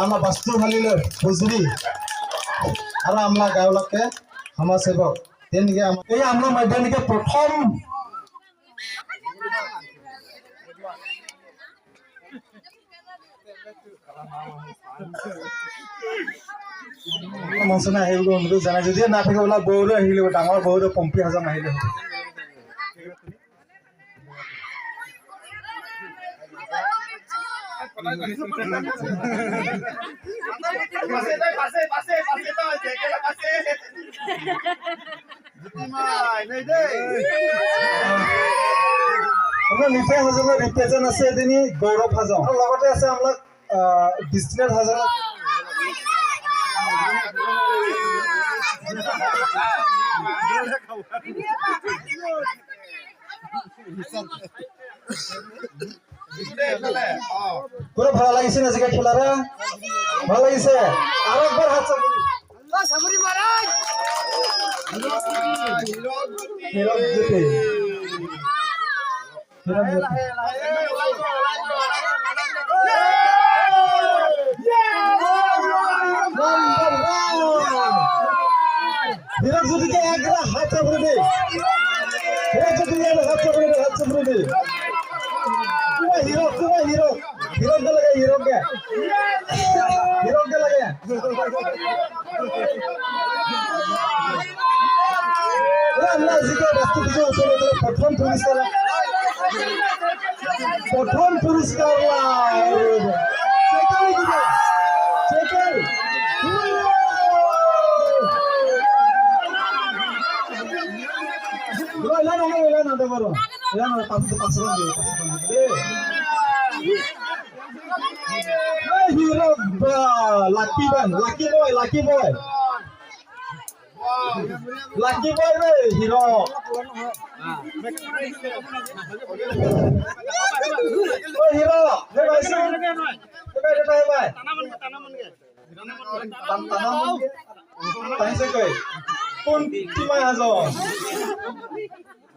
आमा बस्तु हालिले हुजरी और आमला गावलके समाज सेवक तेनके এই আমরা ময়দানিকে প্রথম মনসনা আহিব অনুৰোধ জানাই যদি না থাকে ওলা বৌৰে আহিলে ডাঙৰ বৌৰে পম্পি হাজাম আহিলে আমৰা নিফাই হাজামৰ ৰিপ্ৰেজেন্ট আছে এদিনী গৌৰৱ হাজাম আৰু লগতে আছে আমাৰ বিষ্ণুনাথ হাজাম পুরো ভালো লাগিছে না জিকা খেলারা ভালো লাগিছে আর একবার হাত চাপুরি সাপুরি মহারাজ হিরক জিতে হিরক জিতে একবার হাত চাপুরি দে হিরক জিতে হাত চাপুরি দে हीरो हीरो हीरो के लगे हीरो के लगे আমরা জিকে বস্তু কিছু উপরে প্রথম পুরস্কার সেকেন্ড না দে বড় না 500 দিয়ে Hero lucky boy hero hero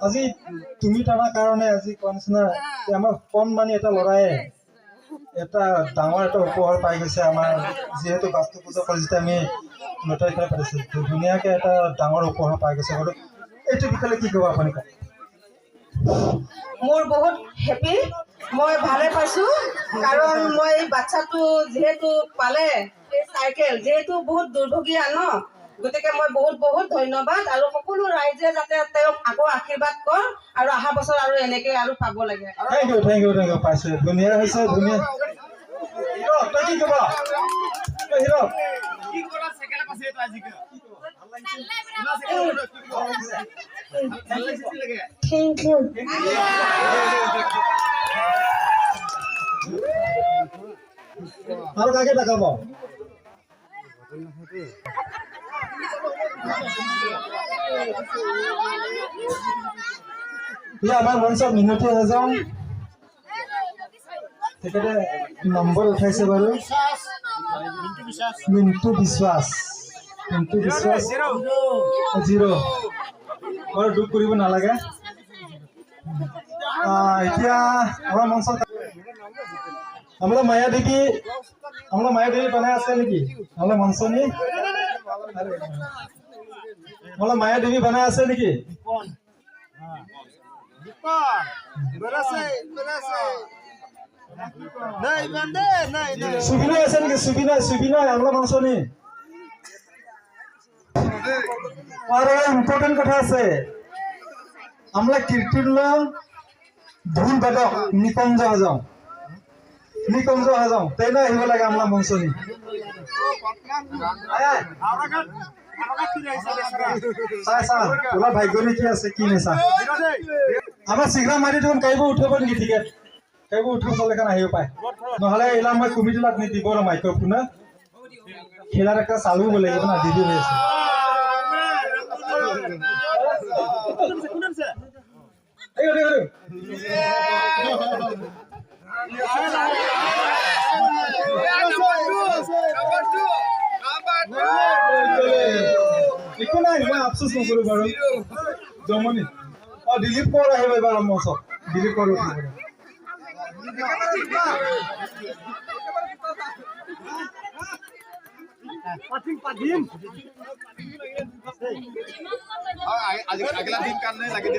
আজি তুমি টানা কাৰণে আজি কোনছনা আমাৰ কম মানে এটা লৰাই এটা ডাঙৰ এটা উপহাৰ পাই গৈছে আমাৰ যেহেতু বাস্তু পূজা কৰিছে আমি নটাই খাই পাইছে ধুনীয়াকে এটা ডাঙৰ উপহাৰ পাই গৈছে আৰু এইটো বিষয়ে কি ক'ব আপুনি মোৰ বহুত হেপি মই ভালে পাইছো কাৰণ মই বাচ্চাটো যেহেতু পালে এই সাইকেল যেহেতু বহুত দুৰ্ভগীয়া ন গতিকে মই বহুত ধন্যবাদ আৰু সকলো ৰাইজে যাতে তেওঁক আকৌ আশীৰ্বাদ কৰ আৰু অহা বছৰ আৰু এনেকৈ আৰু পাব লাগে থ্যাংক ইউ পাইছে ধুনীয়া হৈছে ধুনীয়া হিৰো তই কি ক'বা হিৰো কি কৰা সাইকেল পাছে তো আজিকে থ্যাংক ইউ আৰু কাকে দেখাব ये हमारे मन सब मिनट है जाऊं तेरे नंबर उठाई से बारे मिंटू विश्वास 0 और डूब करीब ना लगे इतिया हमारा मन सब हमरा माया देवी बनाया আছে নেকি हमरा मनसनी मला माया देवी बनाया আছে নেকি सुबिना আছে নেকি সুবিনা আমরা मनसनी আর ইম্পর্টেন্ট কথা আছে আমরা কীর্তন ধুন বাদক নিকঞ্জ হাজাও তাই না আহিব লাগে আমরা मनसनी তোলা ভাগ্য নে কি আছে কি নেছা আমার শীঘ্র মারি তখন কাইব উঠাব নেকি টিকেট কাইব উঠাব চলে কেন আহিব পায় নহলে এলাম মই কমিটিলাত নি দিব মাইক্রোফোন খেলার একটা চালু বলে না দিদি হয়েছে একো নাই মই আফসোস নকৰো বাৰু জমনি ডিলিট কৰ আহিব এবাৰ মই সব ডিলিট কৰো अगला दिन करने लगे